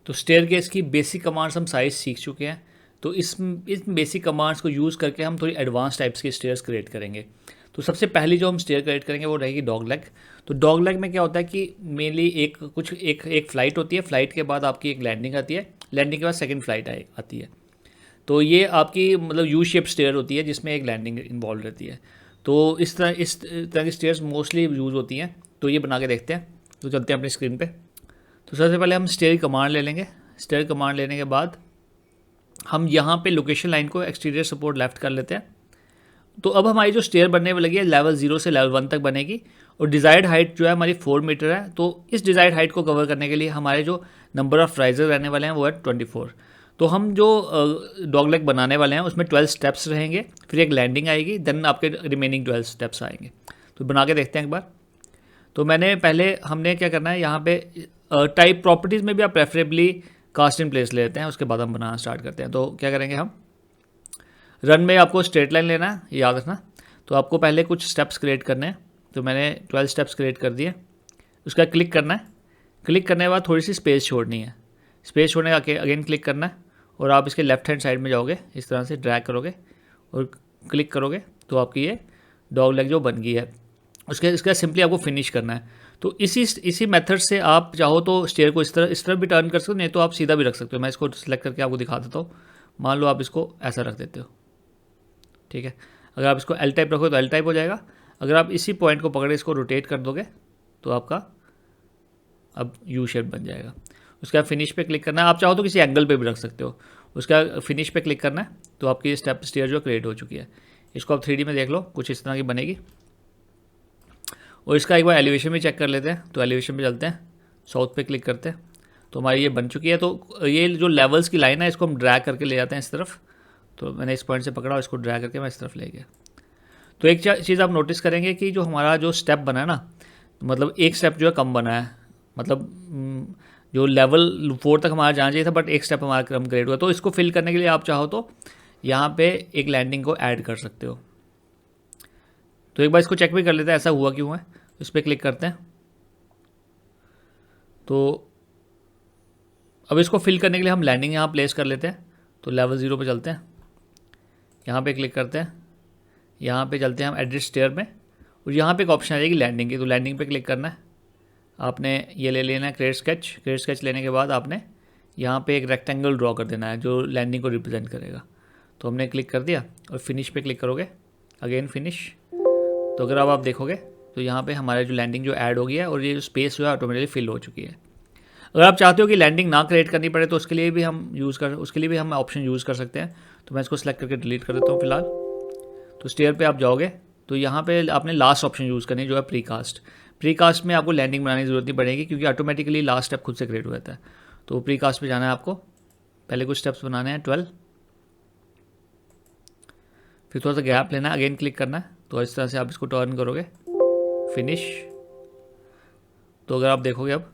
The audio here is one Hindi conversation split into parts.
तो स्टेयरकेस की बेसिक कमांड्स हम साइज सीख चुके हैं। तो इस बेसिक कमांड्स को यूज़ करके हम थोड़ी एडवांस टाइप्स के स्टेयर्स क्रिएट करेंगे। तो सबसे पहली जो हम स्टेयर क्रिएट करेंगे वो रहेगी डॉग लेग। तो डॉग लेग में क्या होता है कि मेनली एक फ़्लाइट होती है, फ़्लाइट के बाद आपकी एक लैंडिंग आती है, लैंडिंग के बाद सेकंड फ्लाइट आती है। तो ये आपकी मतलब यू शेप स्टेयर होती है जिसमें एक लैंडिंग इन्वॉल्व रहती है। तो इस तरह की स्टेयर्स मोस्टली यूज़ होती हैं। तो ये बना के देखते हैं। तो चलते हैं अपनी स्क्रीन पे। तो सबसे पहले हम स्टेयर कमांड ले लेंगे। स्टेयर कमांड लेने के बाद हम यहाँ पे लोकेशन लाइन को एक्सटीरियर सपोर्ट लेफ्ट कर लेते हैं। तो अब हमारी जो स्टेयर बनने वाली है लेवल 0 से लेवल 1 तक बनेगी और डिज़ायर्ड हाइट जो है हमारी 4 मीटर है। तो इस डिज़ायर्ड हाइट को कवर करने के लिए हमारे जो नंबर ऑफ राइजर रहने वाले हैं वो है 24। तो हम जो डॉग लेग बनाने वाले हैं उसमें 12 स्टेप्स रहेंगे, फिर एक लैंडिंग आएगी, देन आपके रिमेनिंग 12 स्टेप्स आएंगे। तो बना के देखते हैं एक बार। तो हमने क्या करना है यहाँ पे टाइप प्रॉपर्टीज़ में भी आप प्रेफरेबली कास्ट इन प्लेस ले लेते हैं, उसके बाद हम बनाना स्टार्ट करते हैं। तो क्या करेंगे हम, रन में आपको स्ट्रेट लाइन लेना है, ये याद रखना। तो आपको पहले कुछ स्टेप्स क्रिएट करने हैं। तो मैंने 12 स्टेप्स क्रिएट कर दिए। उसका क्लिक करना है। क्लिक करने के बाद थोड़ी सी स्पेस छोड़नी है। स्पेस छोड़ने का अगेन क्लिक करना है और आप इसके लेफ्ट हैंड साइड में जाओगे, इस तरह से ड्रैग करोगे और क्लिक करोगे तो आपकी ये डॉग लेग जो बन गई है। इसका सिंपली आपको फिनिश करना है। तो इसी मेथड से आप चाहो तो स्टेयर को इस तरह भी टर्न कर सकते हो, नहीं तो आप सीधा भी रख सकते हो। मैं इसको सिलेक्ट करके आपको दिखा देता हूँ। मान लो आप इसको ऐसा रख देते हो, ठीक है। अगर आप इसको एल टाइप रखोगे तो एल टाइप हो जाएगा। अगर आप इसी पॉइंट को पकड़े इसको रोटेट कर दोगे तो आपका अब यू शेप बन जाएगा। उसका फिनिश पे क्लिक करना है। आप चाहो तो किसी एंगल पे भी रख सकते हो। उसका फिनिश पे क्लिक करना है तो आपकी स्टेयर जो क्रिएट हो चुकी है। इसको आप 3D में देख लो, कुछ इस तरह की बनेगी। और इसका एक बार एलिवेशन भी चेक कर लेते हैं। तो एलिवेशन पे चलते हैं, साउथ पे क्लिक करते हैं तो हमारी ये बन चुकी है। तो ये जो लेवल्स की लाइन है इसको हम ड्रैग करके ले जाते हैं इस तरफ। तो मैंने इस पॉइंट से पकड़ा और इसको ड्रैग करके मैं इस तरफ ले गया। तो एक चीज़ आप नोटिस करेंगे कि जो हमारा जो स्टेप बना है ना, मतलब एक स्टेप जो है कम बना है, मतलब जो लेवल 4 तक हमारा जाना चाहिए था बट एक स्टेप हमारा कम क्रिएट हुआ। तो इसको फिल करने के लिए आप चाहो तो यहाँ पे एक लैंडिंग को ऐड कर सकते हो। तो एक बार इसको चेक भी कर लेते हैं ऐसा हुआ क्यों है। इस पर क्लिक करते हैं। तो अब इसको फिल करने के लिए हम लैंडिंग यहाँ प्लेस कर लेते हैं। तो लेवल 0 पे चलते हैं, यहाँ पे क्लिक करते हैं, यहाँ पे चलते हैं हम एडिट स्टेयर में और यहाँ पे एक ऑप्शन आ जाएगी लैंडिंग की। तो लैंडिंग पे क्लिक करना है। आपने ये ले लेना है क्रिएट स्केच लेने के बाद आपने यहाँ पे एक रेक्टेंगल ड्रॉ कर देना है जो लैंडिंग को रिप्रेजेंट करेगा। तो हमने क्लिक कर दिया और फिनिश पे क्लिक करोगे, अगेन फिनिश। तो अगर अब आप देखोगे तो यहाँ पे हमारा जो लैंडिंग जो ऐड हो गया है और ये जो स्पेस जो है ऑटोमेटिकली फिल हो चुकी है। अगर आप चाहते हो कि लैंडिंग ना क्रिएट करनी पड़े तो उसके लिए भी हम ऑप्शन यूज़ कर सकते हैं। तो मैं इसको सेलेक्ट करके डिलीट कर देता हूँ फिलहाल। तो स्टेयर पे आप जाओगे तो यहाँ पे आपने लास्ट ऑप्शन यूज़ करनी जो है प्रीकास्ट में आपको लैंडिंग बनाने की जरूरत नहीं पड़ेगी क्योंकि ऑटोमेटिकली लास्ट स्टेप खुद से क्रिएट हो जाता है। तो प्रीकास्ट पे जाना है आपको, पहले कुछ स्टेप्स बनाने हैं 12, फिर थोड़ा सा गैप लेना है, अगेन क्लिक करना है। तो इस तरह से आप इसको टर्न करोगे, फिनिश। तो अगर आप देखोगे अब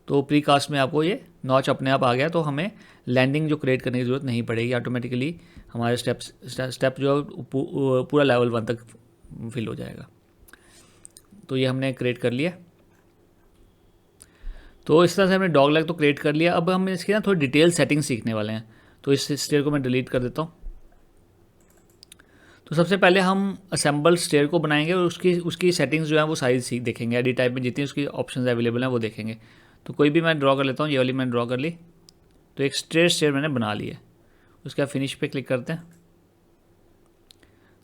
तो प्रीकास्ट में आपको ये नॉच अपने आप आ गया। तो हमें लैंडिंग जो क्रिएट करने की ज़रूरत नहीं पड़ेगी, ऑटोमेटिकली हमारे स्टेप जो पूरा लेवल 1 तक फिल हो जाएगा। तो ये हमने क्रिएट कर लिया। तो इस तरह से हमने डॉग लेग तो क्रिएट कर लिया। अब हम इसकी ना थोड़ी डिटेल सेटिंग सीखने वाले हैं। तो इस स्टेयर को मैं डिलीट कर देता हूँ। तो सबसे पहले हम असेंबल स्टेयर को बनाएंगे और उसकी सेटिंग्स जो है वो सारी देखेंगे। एडिट टाइप में जितनी उसकी ऑप्शंस अवेलेबल हैं वो देखेंगे। तो कोई भी मैं ड्रॉ कर लेता हूँ, ये वाली मैंने ड्रॉ कर ली। तो एक स्ट्रेट स्टेयर मैंने बना ली है। उसका फिनिश पे क्लिक करते हैं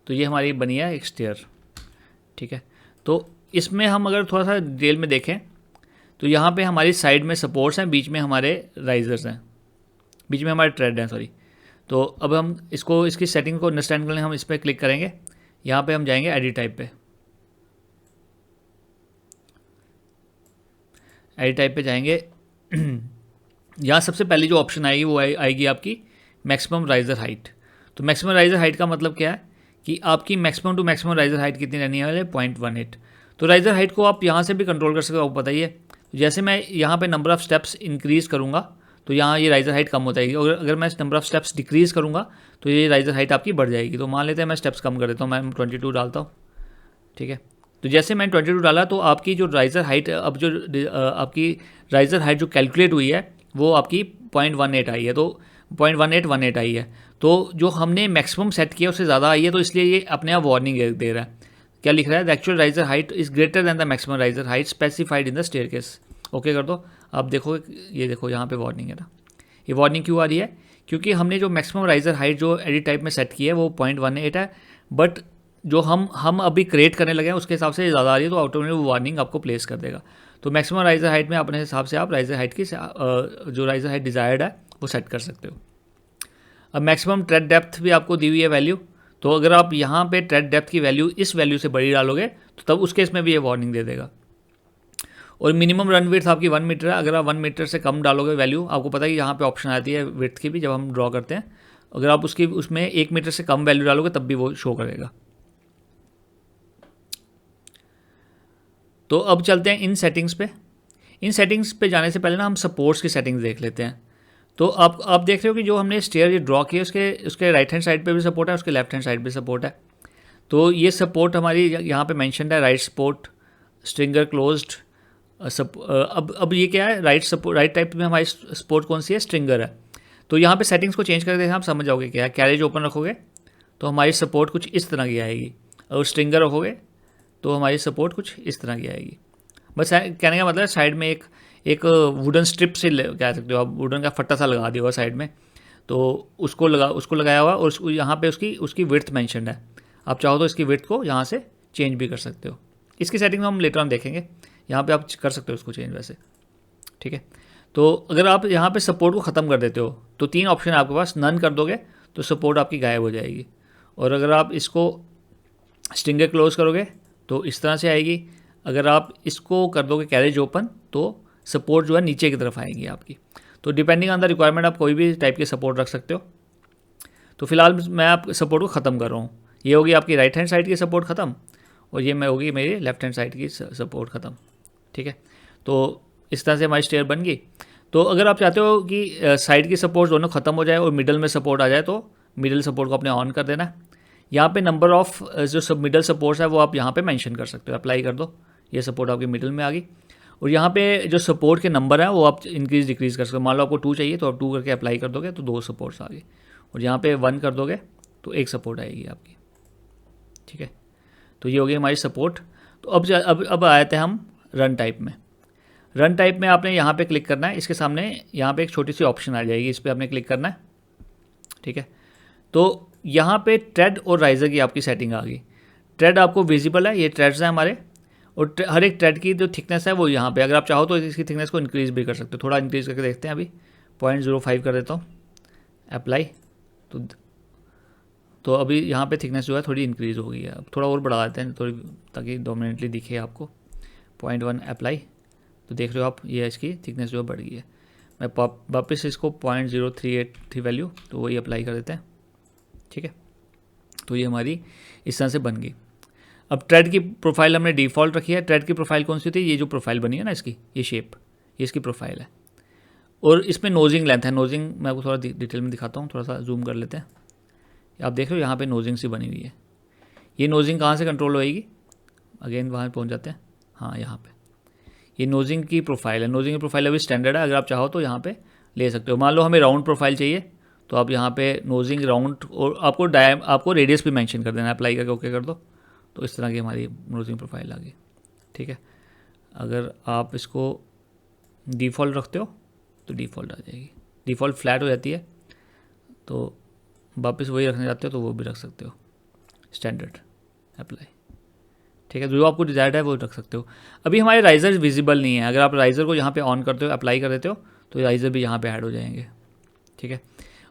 तो ये हमारी बनी है एक स्टेयर, ठीक है। तो इसमें हम अगर थोड़ा सा डिटेल में देखें तो यहाँ पे हमारी साइड में सपोर्ट्स हैं, बीच में हमारे राइजर्स हैं, बीच में हमारे ट्रेड हैं, सॉरी। तो अब हम इसकी सेटिंग को अंडरस्टैंड करने हम इस पर क्लिक करेंगे। यहाँ पे हम जाएंगे एडिट टाइप पे, एडिट टाइप पे जाएंगे। यहाँ सबसे पहली जो ऑप्शन आएगी वो आएगी आपकी मैक्सिमम राइजर हाइट। तो मैक्सिमम राइजर हाइट का मतलब क्या है कि आपकी maximum to maximum riser height कितनी रहनी है, 0.18। तो राइजर हाइट को आप यहाँ से भी कंट्रोल कर सकते हो, आपको बताइए। जैसे मैं यहाँ पे नंबर ऑफ़ स्टेप्स इंक्रीज़ करूँगा तो यहाँ ये राइजर हाइट कम हो जाएगी और अगर मैं नंबर ऑफ़ स्टेप्स डिक्रीज़ करूँगा तो ये राइजर हाइट आपकी बढ़ जाएगी। तो मान लेते हैं मैं स्टेप्स कम कर देता हूँ, मैं 22 डालता हूँ, ठीक है। तो जैसे मैंने 22 डाला तो आपकी जो राइजर हाइट अब जो आपकी राइजर हाइट जो कैलकुलेट हुई है वो आपकी 0.18 आई है, तो 0.1818 आई है। तो जो हमने मैक्सिमम सेट किया उससे ज़्यादा आई है, तो इसलिए ये अपने आप वार्निंग दे रहा है। क्या लिख रहा है? The actual riser height is greater than the maximum riser height specified in the staircase. Okay कर दो। अब देखो, ये देखो यहाँ पे वार्निंग है ना। ये वार्निंग क्यों आ रही है? क्योंकि हमने जो मैक्सिमम राइजर हाइट जो एडिट टाइप में सेट की है वो 0.18 है, बट जो हम अभी क्रिएट करने लगे हैं उसके हिसाब से ज़्यादा आ रही है, तो ऑटोमेटिक वो वार्निंग आपको प्लेस कर देगा। तो मैक्सिमम राइजर हाइट में अपने हिसाब से आप राइजर हाइट की जो राइजर हाइट डिज़ायर्ड है वो सेट कर सकते हो। अब मैक्सिमम ट्रेड डेप्थ भी आपको दी हुई है वैल्यू, तो अगर आप यहाँ पे ट्रेड डेप्थ की वैल्यू इस वैल्यू से बड़ी डालोगे तो तब उस केस में भी ये वार्निंग दे देगा। और मिनिमम रन विड्थ आपकी 1 मीटर है। अगर आप 1 मीटर से कम डालोगे वैल्यू, आपको पता है कि यहाँ पे ऑप्शन आती है विड्थ की भी जब हम ड्रॉ करते हैं, अगर आप उसमें 1 मीटर से कम वैल्यू डालोगे तब भी वो शो करेगा। तो अब चलते हैं इन सेटिंग्स पे। इन सेटिंग्स पे जाने से पहले ना हम सपोर्ट्स की सेटिंग्स देख लेते हैं। तो आप देख रहे हो कि जो हमने स्टेयर ड्रॉ किया उसके राइट हैंड साइड पे भी सपोर्ट है, उसके लेफ्ट हैंड साइड पे सपोर्ट है। तो ये सपोर्ट हमारी यहाँ पे मेंशन्ड है, राइट सपोर्ट, स्ट्रिंगर क्लोज्ड। अब ये क्या है? राइट टाइप में हमारी सपोर्ट कौन सी है? स्ट्रिंगर है। तो यहाँ पे सेटिंग्स को चेंज करके आप समझ जाओगे क्या है। कैरेज ओपन रखोगे तो हमारी सपोर्ट कुछ इस तरह की आएगी, और स्ट्रिंगर रखोगे तो हमारी सपोर्ट कुछ इस तरह की आएगी। बस कहने का मतलब है साइड में एक वुडन स्ट्रिप से कह सकते हो आप, वुडन का फट्टा सा लगा दिया हुआ साइड में, तो उसको लगाया हुआ, और यहाँ पे उसकी विड्थ मेंशन्ड है। आप चाहो तो इसकी विड्थ को यहाँ से चेंज भी कर सकते हो। इसकी सेटिंग हम लेटर ऑन देखेंगे, यहाँ पे आप कर सकते हो उसको चेंज वैसे, ठीक है। तो अगर आप यहाँ पे सपोर्ट को ख़त्म कर देते हो तो 3 ऑप्शन है आपके पास। नन कर दोगे तो सपोर्ट आपकी गायब हो जाएगी, और अगर आप इसको स्ट्रिंगर क्लोज करोगे तो इस तरह से आएगी। अगर आप इसको कर दोगे कैरेज ओपन तो सपोर्ट जो है नीचे की तरफ आएगी आपकी। तो डिपेंडिंग ऑन द रिक्वायरमेंट आप कोई भी टाइप के सपोर्ट रख सकते हो। तो फिलहाल मैं आप सपोर्ट को ख़त्म कर रहा हूँ। ये होगी आपकी राइट हैंड साइड की सपोर्ट ख़त्म, और ये होगी मेरी लेफ्ट हैंड साइड की सपोर्ट ख़त्म, ठीक है। तो इस तरह से हमारी स्टेयर बन गई। तो अगर आप चाहते हो कि साइड की सपोर्ट दोनों ख़त्म हो जाए और मिडल में सपोर्ट आ जाए तो मिडल सपोर्ट को अपने ऑन कर देना है। यहाँ पे नंबर ऑफ जो मिडल सपोर्ट्स है वो आप यहाँ पे मेंशन कर सकते हो, अप्लाई कर दो, ये सपोर्ट आपकी मिडल में आ गई। और यहाँ पे जो सपोर्ट के नंबर है वो आप इंक्रीज़ डिक्रीज़ कर सकते हो। मान लो आपको 2 चाहिए तो आप 2 करके अप्लाई कर दोगे तो 2 सपोर्ट्स आ गई, और यहाँ पे 1 कर दोगे तो 1 सपोर्ट आएगी आपकी, ठीक है। तो ये हो गई हमारी सपोर्ट। तो अब आते हैं हम रन टाइप में। रन टाइप में आपने यहाँ पे क्लिक करना है, इसके सामने यहाँ पे एक छोटी सी ऑप्शन आ जाएगी, इस पर आपने क्लिक करना है, ठीक है। तो यहाँ पे ट्रेड और राइजर की आपकी सेटिंग आ गई। ट्रेड आपको विजिबल है, ये ट्रेड्स हैं हमारे, और हर एक ट्रेड की जो थिकनेस है वो यहाँ पे, अगर आप चाहो तो इसकी थिकनेस को इंक्रीज़ भी कर सकते हो। थोड़ा इंक्रीज़ करके देखते हैं, अभी 0.05 कर देता हूँ, अप्लाई। तो अभी यहाँ पे थिकनेस जो है थोड़ी इंक्रीज़ हो गई है। अब थोड़ा और बढ़ा देते हैं थोड़ी, ताकि डोमिनेटली दिखे आपको। 0.1 अप्लाई, तो देख रहे हो आप ये इसकी थिकनेस जो है बढ़ गई है। मैं वापस इसको 0.038 थी वैल्यू, तो वही अप्लाई कर देते हैं, ठीक है। तो ये हमारी इस तरह से बन गई। अब ट्रेड की प्रोफाइल हमने डिफ़ॉल्ट रखी है। ट्रेड की प्रोफाइल कौन सी थी? ये जो प्रोफाइल बनी है ना इसकी, ये शेप, ये इसकी प्रोफाइल है। और इसमें नोजिंग लेंथ है। नोजिंग मैं आपको थोड़ा डिटेल में दिखाता हूँ, थोड़ा सा जूम कर लेते हैं। आप देख रहे हो यहाँ पे नोजिंग सी बनी हुई है। ये नोजिंग कहाँ से कंट्रोल होएगी? अगेन वहाँ पहुँच जाते हैं, हाँ यहाँ पे ये नोजिंग की प्रोफाइल है। नोजिंग की प्रोफाइल अभी स्टैंडर्ड है, अगर आप चाहो तो यहाँ पे ले सकते हो। मान लो हमें राउंड प्रोफाइल चाहिए तो आप यहाँ पे नोजिंग राउंड, और आपको रेडियस भी मेंशन कर देना है, अप्लाई करके ओके कर दो, तो इस तरह की हमारी नोजिंग प्रोफाइल आ गई, ठीक है। अगर आप इसको डिफ़ॉल्ट रखते हो तो डिफ़ॉल्ट आ जाएगी। डिफ़ॉल्ट फ्लैट हो जाती है, तो वापस वही रखना चाहते हो तो वो भी रख सकते हो, स्टैंडर्ड, अप्लाई, ठीक है। जो आपको डिजायर्ड है वो रख सकते हो। अभी हमारे राइजर विजिबल नहीं है। अगर आप राइजर को यहाँ पे ऑन करते हो, अप्लाई कर देते हो, तो राइजर भी यहाँ पे ऐड हो जाएंगे, ठीक है।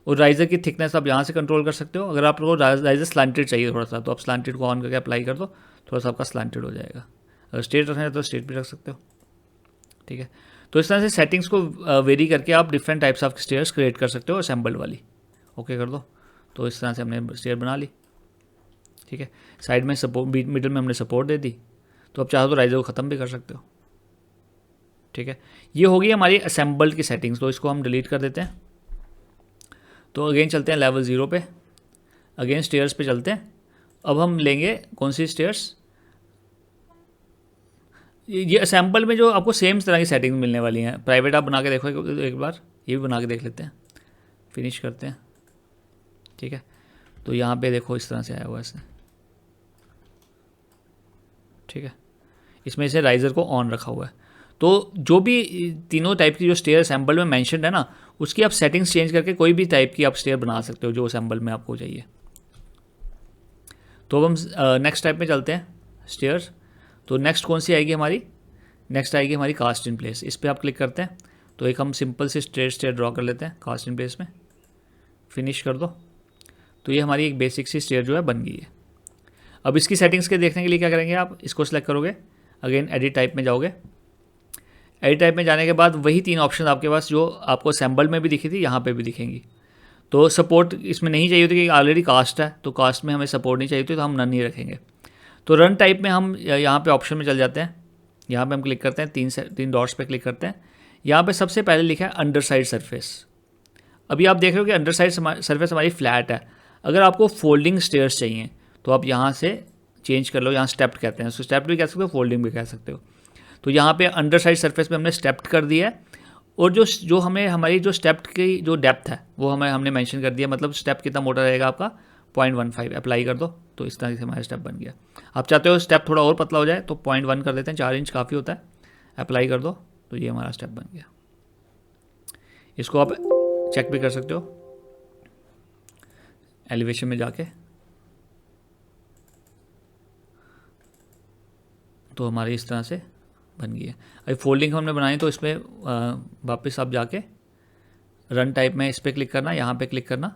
और राइजर की थिकनेस आप यहाँ से कंट्रोल कर सकते हो। अगर आपको राइजर स्लांटेड चाहिए थोड़ा सा, तो आप स्लांटेड को ऑन करके अप्लाई कर दो, थोड़ा सा आपका स्लांटेड हो जाएगा। अगर स्ट्रेट रखना है तो स्ट्रेट भी रख सकते हो, ठीक है। तो इस तरह से सेटिंग्स को वेरी करके आप different types of stairs create कर सकते हो, असेंबल्ड वाली, ओके कर दो। तो इस तरह से हमने स्टेयर बना ली, ठीक है। साइड में सपोर्ट, मिडिल में हमने सपोर्ट दे दी, तो अब चाहो तो राइजर को ख़त्म भी कर सकते हो, ठीक है। ये होगी हमारी असेंबल्ड की सेटिंग्स, तो इसको हम डिलीट कर देते हैं। तो अगेन चलते हैं लेवल 0 पे, अगेन स्टेयर्स पे चलते हैं। अब हम लेंगे कौन सी स्टेयर्स? ये असेंबल में जो आपको सेम तरह की सेटिंग मिलने वाली हैं। प्राइवेट आप बना के देखो एक बार, ये भी बना के देख लेते हैं, फिनिश करते हैं। ठीक है, तो यहाँ पे देखो इस तरह से आया हुआ है इसने। ठीक है, इसमें से राइज़र को ऑन रखा हुआ है। तो जो भी तीनों टाइप की जो स्टेयर सैम्पल में मैंशन है ना, उसकी आप सेटिंग्स चेंज करके कोई भी टाइप की आप स्टेयर बना सकते हो जो सैम्पल में आपको चाहिए। तो अब हम नेक्स्ट टाइप में चलते हैं, स्टेयर्स। तो नेक्स्ट कौन सी आएगी हमारी? नेक्स्ट आएगी हमारी कास्ट इन प्लेस। इस पर आप क्लिक करते हैं तो एक हम सिंपल से स्ट्रेट स्टेयर ड्रॉ कर लेते हैं कास्ट इन प्लेस में, फिनिश कर दो। तो ये हमारी एक बेसिक सी स्टेयर जो है बन गई है। अब इसकी सेटिंग्स के देखने के लिए क्या करेंगे, आप इसको सेलेक्ट करोगे, अगेन एडिट टाइप में जाओगे। एडिट टाइप में जाने के बाद वही 3 ऑप्शन आपके पास जो आपको सैम्पल में भी दिखी थी यहाँ पे भी दिखेंगी। तो सपोर्ट इसमें नहीं चाहिए होती कि ऑलरेडी कास्ट है, तो कास्ट में हमें सपोर्ट नहीं चाहिए तो हम नन ही रखेंगे। तो रन टाइप में हम यहाँ पे ऑप्शन में चल जाते हैं, यहाँ पे हम क्लिक करते हैं, 3 डॉट्स पे क्लिक करते हैं। यहाँ पे सबसे पहले लिखा है अंडर साइड सरफेस। अभी आप देख रहे हो कि अंडर साइड सरफेस हमारी फ्लैट है। अगर आपको फोल्डिंग स्टेयर्स चाहिए तो आप यहाँ से चेंज कर लो, यहाँ स्टेप्ड कहते हैं, उसको स्टेप्ड भी कह सकते हो, फोल्डिंग भी कह सकते हो। तो यहाँ पे अंडर साइड सरफेस में हमने स्टेप्ड कर दिया है, और जो हमें हमारी जो स्टेप्ड की जो डेप्थ है वो हमने मेंशन कर दिया, मतलब स्टेप कितना मोटा रहेगा आपका 0.15। अप्लाई कर दो तो इस तरह से हमारा स्टेप बन गया। आप चाहते हो स्टेप थोड़ा और पतला हो जाए तो 0.1 कर देते हैं, 4 इंच काफ़ी होता है। अप्लाई कर दो तो ये हमारा स्टेप बन गया। इसको आप चेक भी कर सकते हो एलिवेशन में जाके। तो हमारी इस तरह से बन गई है। अभी फोल्डिंग हमने बनाई तो इसमें वापस आप जाके रन टाइप में इस पर क्लिक करना, यहाँ पे क्लिक करना,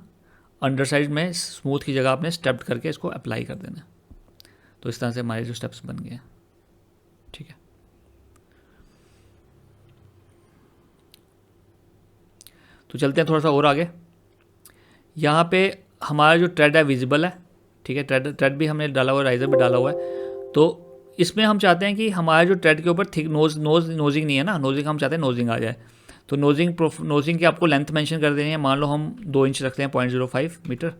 अंडर साइड में स्मूथ की जगह आपने स्टेप्ड करके इसको अप्लाई कर देना। तो इस तरह से हमारे जो स्टेप्स बन गए हैं। ठीक है, तो चलते हैं थोड़ा सा और आगे। यहाँ पे हमारा जो ट्रेड है विजिबल है। ठीक है, ट्रेड भी हमने डाला हुआ है, राइजर भी डाला हुआ है। तो इसमें हम चाहते हैं कि हमारे जो ट्रेड के ऊपर थिक नोजिंग नहीं है ना, नोजिंग हम चाहते हैं नोजिंग आ जाए। तो नोजिंग की आपको लेंथ मेंशन कर देनी है। मान लो हम 2 इंच रखते हैं, 0.05 मीटर,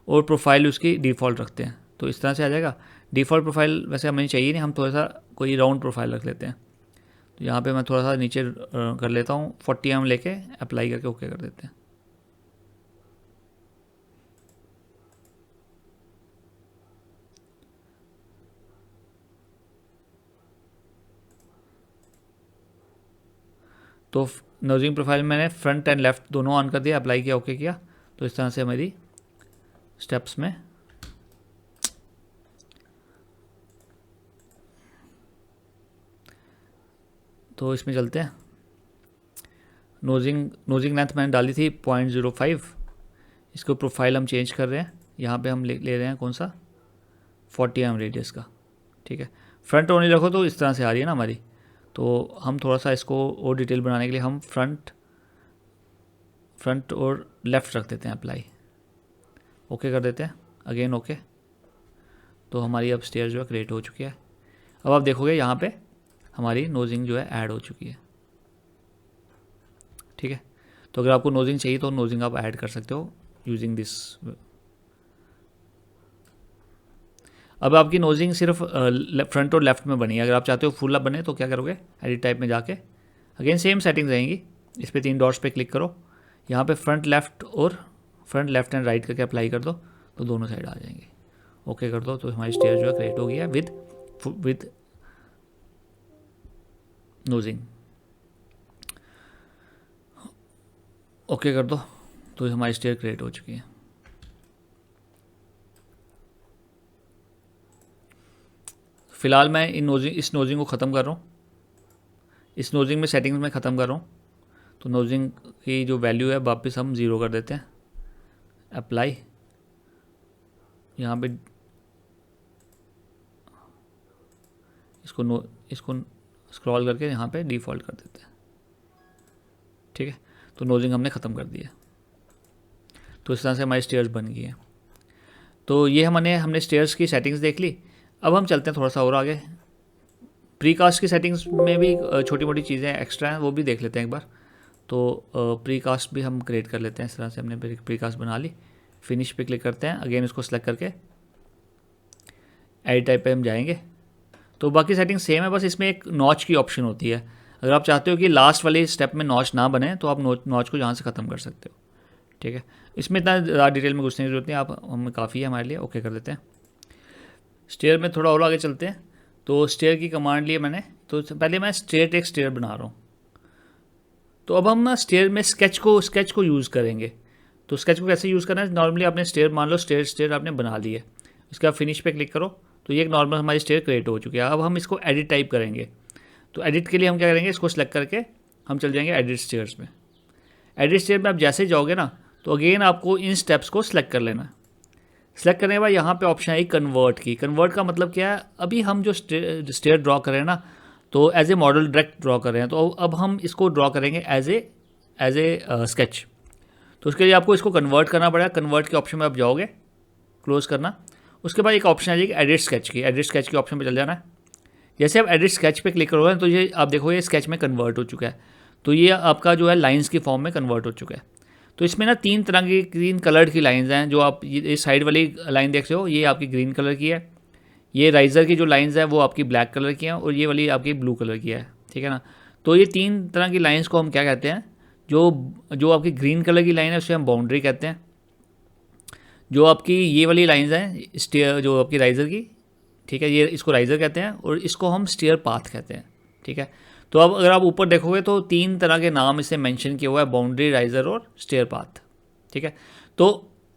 और प्रोफाइल उसकी डिफ़ॉल्ट रखते हैं। तो इस तरह से आ जाएगा। डिफ़ॉल्ट प्रोफाइल वैसे हमें चाहिए नहीं, हम थोड़ा सा कोई राउंड प्रोफाइल रख लेते हैं। तो यहाँ पे मैं थोड़ा सा नीचे कर लेता हूँ, 40 mm लेके अप्लाई करके ओके कर देते हैं। तो नोजिंग प्रोफाइल मैंने फ्रंट एंड लेफ्ट दोनों ऑन कर दिया, अप्लाई किया, ओके किया। तो इस तरह से हमारी स्टेप्स में तो इसमें चलते हैं। नोजिंग लेंथ मैंने डाली थी 0.05। इसको प्रोफाइल हम चेंज कर रहे हैं। यहाँ पे हम ले रहे हैं कौन सा, 40 mm रेडियस का। ठीक है, फ्रंट ओनली रखो तो इस तरह से आ रही है ना हमारी। तो हम थोड़ा सा इसको और डिटेल बनाने के लिए हम फ्रंट और लेफ़्ट रख देते हैं, अप्लाई ओके कर देते हैं, अगेन ओके। तो हमारी अब स्टेयर जो है क्रिएट हो चुकी है। अब आप देखोगे यहाँ पे हमारी नोजिंग जो है ऐड हो चुकी है। ठीक है, तो अगर आपको नोजिंग चाहिए तो नोजिंग आप ऐड कर सकते हो यूजिंग दिस। अब आपकी नोजिंग सिर्फ फ्रंट और लेफ्ट में बनी है। अगर आप चाहते हो फुल अप बने तो क्या करोगे, एडिट टाइप में जाके अगेन सेम सेटिंग्स रहेंगी। इस पर 3 डॉट्स पे क्लिक करो, यहाँ पे फ्रंट लेफ्ट एंड राइट करके अप्लाई कर दो तो दोनों साइड आ जाएंगे। ओके कर दो तो हमारी स्टेयर जो है क्रिएट हो गई है विद नोजिंग। ओके कर दो तो हमारी स्टेयर क्रिएट हो चुकी है। फिलहाल मैं इस नोजिंग को ख़त्म कर रहा हूँ। इस नोजिंग में सेटिंग्स में ख़त्म कर रहा हूँ। तो नोजिंग की जो वैल्यू है वापस हम 0 कर देते हैं, अप्लाई। यहाँ पे इसको स्क्रॉल करके यहाँ पे डिफ़ॉल्ट कर देते हैं। ठीक है, तो नोजिंग हमने ख़त्म कर दिया। तो इस तरह से हमारी स्टेयर्स बन गई है। तो ये हमने स्टेयर्स की सेटिंग्स देख ली। अब हम चलते हैं थोड़ा सा और आगे। प्रीकास्ट की सेटिंग्स में भी छोटी मोटी चीज़ें एक्स्ट्रा हैं, वो भी देख लेते हैं एक बार। तो प्रीकास्ट भी हम क्रिएट कर लेते हैं। इस तरह से हमने प्रीकास्ट बना ली। फिनिश पे क्लिक करते हैं, अगेन इसको सेलेक्ट करके एडिट टाइप पे हम जाएंगे। तो बाकी सेटिंग सेम है, बस इसमें एक नॉच की ऑप्शन होती है। अगर आप चाहते हो कि लास्ट वाले स्टेप में नॉच ना बने तो आप नॉच को यहाँ से ख़त्म कर सकते हो, ठीक है। इसमें इतना ज़्यादा डिटेल में घुसने की जरूरत नहीं, आप हम काफ़ी है हमारे लिए, ओके कर देते हैं। स्टेयर में थोड़ा और आगे चलते हैं। तो स्टेयर की कमांड लिए मैंने, तो पहले मैं स्ट्रेट एक स्टेयर बना रहा हूँ। तो अब हम ना स्टेयर में स्केच को यूज़ करेंगे। तो स्केच को कैसे यूज़ करना है, नॉर्मली आपने स्टेयर मान लो स्टेयर आपने बना ली है, इसके बाद फिनिश पे क्लिक करो तो ये एक नॉर्मल हमारी स्टेयर क्रिएट हो चुकी है। अब हम इसको एडिट टाइप करेंगे। तो एडिट के लिए हम क्या करेंगे, इसको सिलेक्ट करके हम चल जाएंगे एडिट स्टेयर्स में। एडिट स्टेयर में आप जैसे ही जाओगे ना तो अगेन आपको इन स्टेप्स को सिलेक्ट कर लेना है। सेलेक्ट करने के बाद यहाँ पे ऑप्शन है कन्वर्ट की। कन्वर्ट का मतलब क्या है, अभी हम जो स्टेयर ड्रॉ कर रहे हैं ना, तो as a model direct draw कर रहे हैं, तो अब हम इसको ड्रॉ करेंगे एज ए स्केच। तो उसके लिए आपको इसको कन्वर्ट करना पड़ेगा। कन्वर्ट के ऑप्शन में आप जाओगे, क्लोज करना, उसके बाद एक ऑप्शन आ जाएगी एडिट स्केच की। एडिट स्केच के ऑप्शन पे चल जाना है। जैसे आप एडिट स्केच पे क्लिक करोगे तो ये आप देखोगे स्केच में कन्वर्ट हो चुका है। तो ये आपका जो है लाइंस की फॉर्म में कन्वर्ट हो चुका है। तो इसमें ना तीन तरह की ग्रीन कलर्ड की लाइंस हैं। जो आप ये साइड वाली लाइन देख रहे हो ये आपकी ग्रीन कलर की है, ये राइज़र की जो लाइंस हैं वो आपकी ब्लैक कलर की हैं, और ये वाली आपकी ब्लू कलर की है, ठीक है ना। तो ये तीन तरह की लाइंस को हम क्या कहते हैं, जो आपकी ग्रीन कलर की लाइन है उसे हम बाउंड्री कहते हैं। जो आपकी ये वाली लाइंस हैं स्टेयर जो आपकी राइज़र की, ठीक है, ये इसको राइज़र कहते हैं और इसको हम स्टेयर पाथ कहते हैं, ठीक है। तो अब अगर आप ऊपर देखोगे तो तीन तरह के नाम इसे मेंशन किया हुआ है, बाउंड्री, राइज़र और स्टेयर पाथ, ठीक है। तो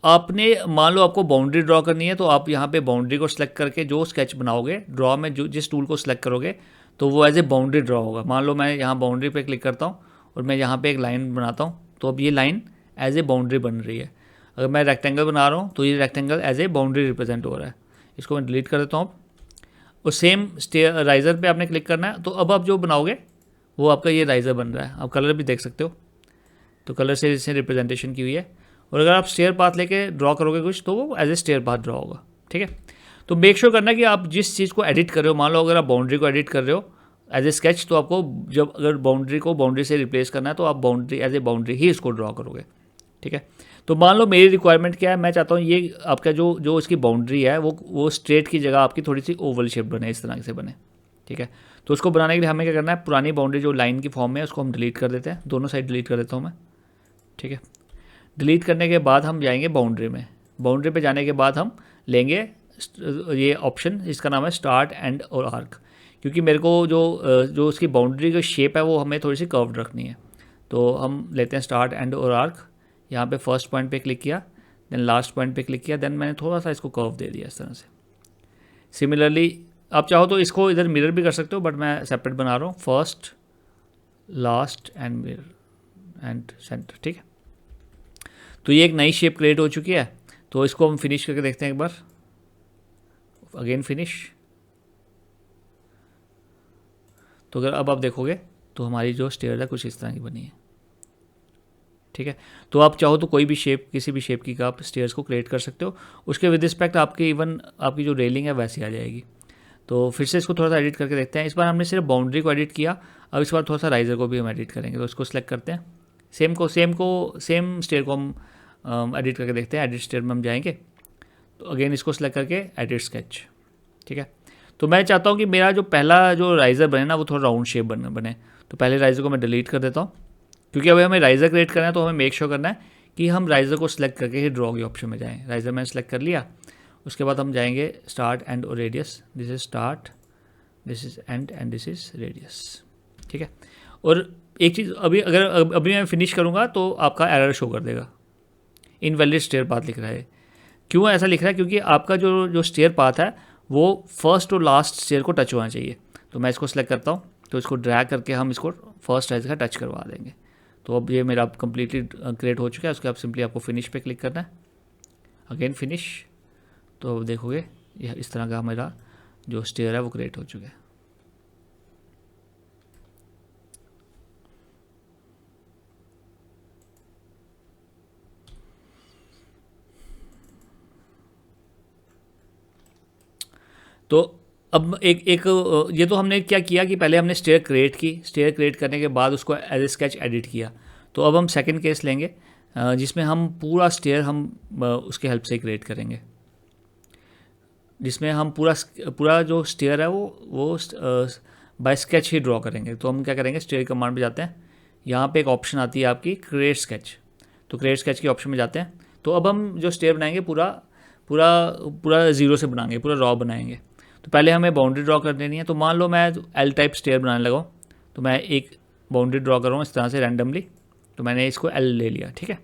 आपने मान लो आपको बाउंड्री ड्रॉ करनी है तो आप यहाँ पे बाउंड्री को सिलेक्ट करके जो स्केच बनाओगे ड्रॉ में, जो जिस टूल को सिलेक्ट करोगे तो वो एज ए बाउंड्री ड्रॉ होगा। मान लो मैं यहाँ बाउंड्री पे क्लिक करता हूँ और मैं यहाँ पे एक लाइन बनाता हूँ, तो अब ये लाइन एज ए बाउंड्री बन रही है। अगर मैं रेक्टेंगल बना रहा हूँ तो ये rectangle as a boundary represent हो रहा है। इसको मैं डिलीट कर देता हूँ। और सेम स्टेयर राइज़र पे आपने क्लिक करना है, तो अब आप जो बनाओगे वो आपका ये राइज़र बन रहा है। आप कलर भी देख सकते हो, तो कलर से इससे रिप्रेजेंटेशन की हुई है। और अगर आप स्टेयर पाथ लेके ड्रॉ करोगे कुछ तो वो as a stair path draw होगा, ठीक है। तो मेक श्योर करना कि आप जिस चीज़ को एडिट कर रहे हो, मान लो अगर आप बाउंड्री को एडिट कर रहे हो एज ए स्केच, तो आपको जब अगर बाउंड्री को बाउंड्री से रिप्लेस करना है तो आप बाउंड्री एज ए बाउंड्री ही इसको ड्रॉ करोगे, ठीक है। तो मान लो मेरी रिक्वायरमेंट क्या है, मैं चाहता हूँ ये आपका जो इसकी बाउंड्री है वो स्ट्रेट की जगह आपकी थोड़ी सी ओवल शेप बने, इस तरह से बने, ठीक है। तो उसको बनाने के लिए हमें क्या करना है, पुरानी बाउंड्री जो लाइन की फॉर्म में है उसको हम डिलीट कर देते हैं, दोनों साइड डिलीट कर देता हूँ मैं, ठीक है। डिलीट करने के बाद हम जाएंगे बाउंड्री में। बाउंड्री पे जाने के बाद हम लेंगे ये ऑप्शन, इसका नाम है स्टार्ट एंड और आर्क, क्योंकि मेरे को जो उसकी बाउंड्री की शेप है वो हमें थोड़ी सी कर्व्ड रखनी है। तो हम लेते हैं स्टार्ट एंड और आर्क। यहाँ पे फर्स्ट पॉइंट पे क्लिक किया, देन लास्ट पॉइंट पे क्लिक किया, देन मैंने थोड़ा सा इसको कर्व दे दिया इस तरह से। सिमिलरली आप चाहो तो इसको इधर मिरर भी कर सकते हो, बट मैं सेपरेट बना रहा हूँ, first, last and mirror and centre, ठीक है। तो ये एक नई शेप क्रिएट हो चुकी है। तो इसको हम फिनिश करके देखते हैं एक बार, अगेन फिनिश। तो अगर अब आप देखोगे तो हमारी जो स्टेयर है कुछ इस तरह की बनी है, ठीक है। तो आप चाहो तो कोई भी शेप, किसी भी शेप की आप स्टेयर्स को क्रिएट कर सकते हो। उसके विद रिस्पेक्ट आपकी इवन आपकी जो रेलिंग है वैसी आ जाएगी। तो फिर से इसको थोड़ा सा एडिट करके देखते हैं। इस बार हमने सिर्फ बाउंड्री को एडिट किया, अब इस बार थोड़ा सा राइज़र को भी हम एडिट करेंगे। तो इसको सिलेक्ट करते हैं, सेम स्टेयर को हम एडिट करके देखते हैं। एडिट स्टेयर में हम जाएंगे तो अगेन इसको सिलेक्ट करके एडिट स्केच, ठीक है। तो मैं चाहता हूँ कि मेरा जो पहला जो राइज़र बने ना वो थोड़ा राउंड शेप बने। तो पहले राइज़र को मैं डिलीट कर देता हूँ, क्योंकि अभी हमें राइज़र क्रिएट करना है तो हमें मेक श्योर करना है कि हम राइज़र को सिलेक्ट करके ही ड्रॉ के ऑप्शन में जाएँ। राइज़र मैंने सेलेक्ट कर लिया, उसके बाद हम जाएंगे स्टार्ट एंड और radius. This is start, this is and this is radius, ठीक है। और एक चीज़ अभी मैं फिनिश करूँगा तो आपका एरर शो कर देगा, इनवैलिड स्टेयर पाथ लिख रहा है। क्यों ऐसा लिख रहा है, क्योंकि आपका जो स्टेयर पाथ है वो फर्स्ट और लास्ट स्टेयर को टच होना चाहिए। तो मैं इसको सिलेक्ट करता हूँ, तो इसको ड्रैग करके हम इसको फर्स्ट राइज़र का टच करवा देंगे। तो अब ये मेरा कंप्लीटली क्रिएट हो चुका है। उसके बाद सिंपली आपको फिनिश पे क्लिक करना है, अगेन फिनिश। तो अब देखोगे यह इस तरह का मेरा जो स्टेयर है वो क्रिएट हो चुका है। तो अब एक ये तो हमने क्या किया कि पहले हमने स्टेयर क्रिएट की, स्टेयर क्रिएट करने के बाद उसको एज ए स्केच एडिट किया। तो अब हम सेकंड केस लेंगे जिसमें हम पूरा स्टेयर हम उसके हेल्प से क्रिएट करेंगे, जिसमें हम पूरा जो स्टेयर है वो बाय स्केच ही ड्रॉ करेंगे। तो हम क्या करेंगे, स्टेयर कमांड पे जाते हैं, यहाँ पे एक ऑप्शन आती है आपकी क्रिएट स्केच, तो क्रिएट स्केच के ऑप्शन में जाते हैं। तो अब हम जो स्टेयर बनाएंगे पूरा पूरा पूरा ज़ीरो से बनाएंगे, पूरा रॉ बनाएंगे। तो पहले हमें बाउंड्री ड्रॉ कर देनी है। तो मान लो मैं एल टाइप स्टेयर बनाने लगा, तो मैं एक बाउंड्री ड्रॉ कर रहा हूँ इस तरह से रैंडमली। तो मैंने इसको एल ले लिया, ठीक है,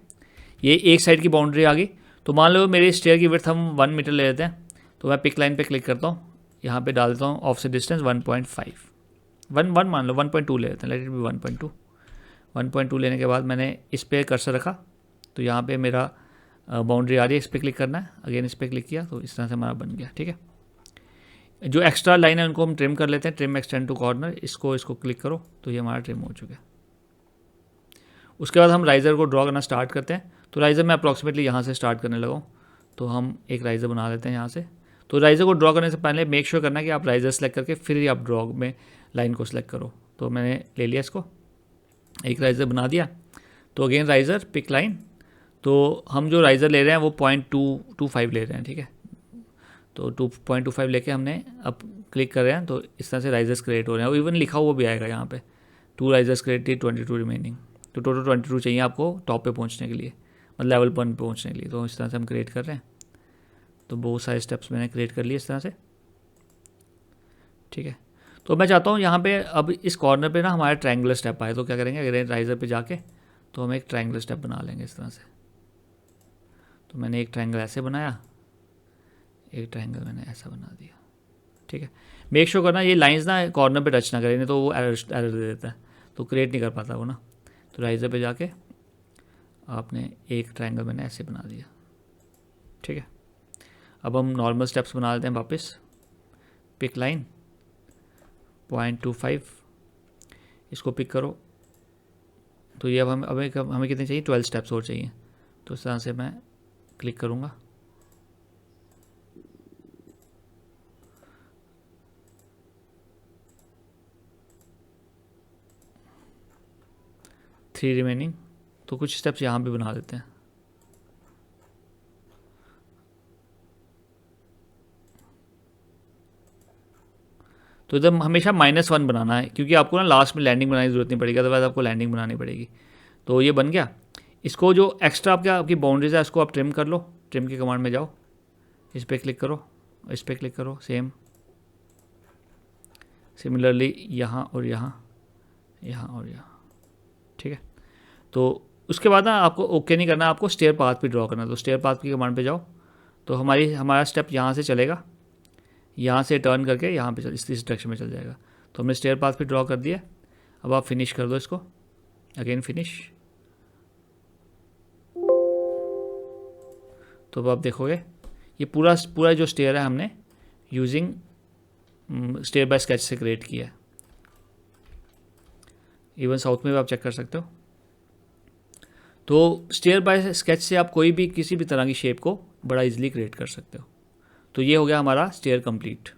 ये एक साइड की बाउंड्री आ गई। तो मान लो मेरी स्टेयर की विड्थ हम 1 मीटर ले लेते हैं। तो मैं पिक लाइन पे क्लिक करता हूँ, यहाँ पे डाल देता हूँ ऑफसेट डिस्टेंस 1.5, 1 मान लो 1.2 ले लेते हैं, लेट इट बी 1.2। 1.2 लेने के बाद मैंने इस पर कर्सर रखा, तो यहाँ पे मेरा बाउंड्री आ रही है, इस पर क्लिक करना है, अगेन इस पर क्लिक किया, तो इस तरह से हमारा बन गया, ठीक है। जो एक्स्ट्रा लाइन है उनको हम ट्रिम कर लेते हैं, ट्रिम एक्सटेंड टू कॉर्नर, इसको क्लिक करो, तो ये हमारा ट्रिम हो चुका है। उसके बाद हम राइज़र को ड्रॉ करना स्टार्ट करते हैं। तो राइज़र मैं अप्रॉक्सीमेटली यहाँ से स्टार्ट करने लगा हूँ, तो हम एक राइज़र बना लेते हैं यहाँ से। तो राइज़र को ड्रॉ करने से पहले मेक श्योर करना कि आप राइज़र सेलेक्ट करके फिर ही आप ड्रॉ में लाइन को सिलेक्ट करो। तो मैंने ले लिया इसको, एक राइज़र बना दिया। तो अगेन राइज़र पिक लाइन, तो हम जो राइज़र ले रहे हैं वो 0.225 ले रहे हैं, ठीक है। तो 2.25 लेके हमने अब क्लिक कर रहे हैं, तो इस तरह से राइज़र्स क्रिएट हो रहे हैं। और इवन लिखा हुआ भी आएगा यहाँ पे 2 राइज़र्स क्रिएटेड 22 रिमेनिंग। तो टोटल 22 चाहिए आपको टॉप पे पहुँचने के लिए, मतलब लेवल 1 पे पहुँचने के लिए। तो इस तरह से हम क्रिएट कर रहे हैं। तो बहुत सारे स्टेप्स मैंने क्रिएट कर लिए इस तरह से, ठीक है। तो मैं चाहता हूँ यहाँ पे अब इस कॉर्नर पे ना हमारा ट्रायंगुलर स्टेप आए। तो क्या करेंगे, अगर राइज़र पे जाके तो हम एक ट्रायंगुलर स्टेप बना लेंगे इस तरह से। तो मैंने एक ट्रायंगल ऐसे बनाया, एक ट्रायंगल मैंने ऐसा बना दिया, ठीक है। मेक श्योर करना ये लाइंस ना कॉर्नर पे टच ना करें, नहीं तो वो एरर दे देता है, तो क्रिएट नहीं कर पाता वो ना। तो राइज़र पे जाके आपने एक ट्रायंगल मैंने ऐसे बना दिया, ठीक है। अब हम नॉर्मल स्टेप्स बना लेते हैं वापस। पिक लाइन 0.25, इसको पिक करो। तो ये अब हमें कितने चाहिए, 12 स्टेप्स और चाहिए। तो इस तरह से मैं क्लिक करूँगा, थ्री रिमेनिंग। तो कुछ स्टेप्स यहाँ भी बना देते हैं। तो इधर हमेशा -1 बनाना है, क्योंकि आपको ना लास्ट में लैंडिंग बनाने की जरूरत नहीं पड़ेगी, अदरवाइज आपको लैंडिंग बनानी पड़ेगी। तो ये बन गया। इसको जो एक्स्ट्रा आपकी बाउंड्रीज है उसको आप ट्रिम कर लो, ट्रिम की कमांड में जाओ, इस पर क्लिक करो, इस पर क्लिक करो, सिमिलरली यहाँ और यहाँ, यहाँ और यहाँ, ठीक है। तो उसके बाद ना आपको ओके नहीं करना, आपको स्टेयर पाथ भी ड्रॉ करना। तो स्टेयर पाथ की कमांड पे जाओ, तो हमारा स्टेप यहाँ से चलेगा, यहाँ से टर्न करके यहाँ पे इस डायरेक्शन में चल जाएगा। तो हमने स्टेयर पाथ भी ड्रॉ कर दिया। अब आप फिनिश कर दो इसको, अगेन फिनिश। तो अब आप देखोगे ये पूरा जो स्टेयर है हमने यूजिंग स्टेयर बाय स्केच से क्रिएट किया है। इवन साउथ में भी आप चेक कर सकते हो। तो स्टेयर बाय स्केच से आप कोई भी किसी भी तरह की शेप को बड़ा इजीली क्रिएट कर सकते हो। तो ये हो गया हमारा स्टेयर कंप्लीट।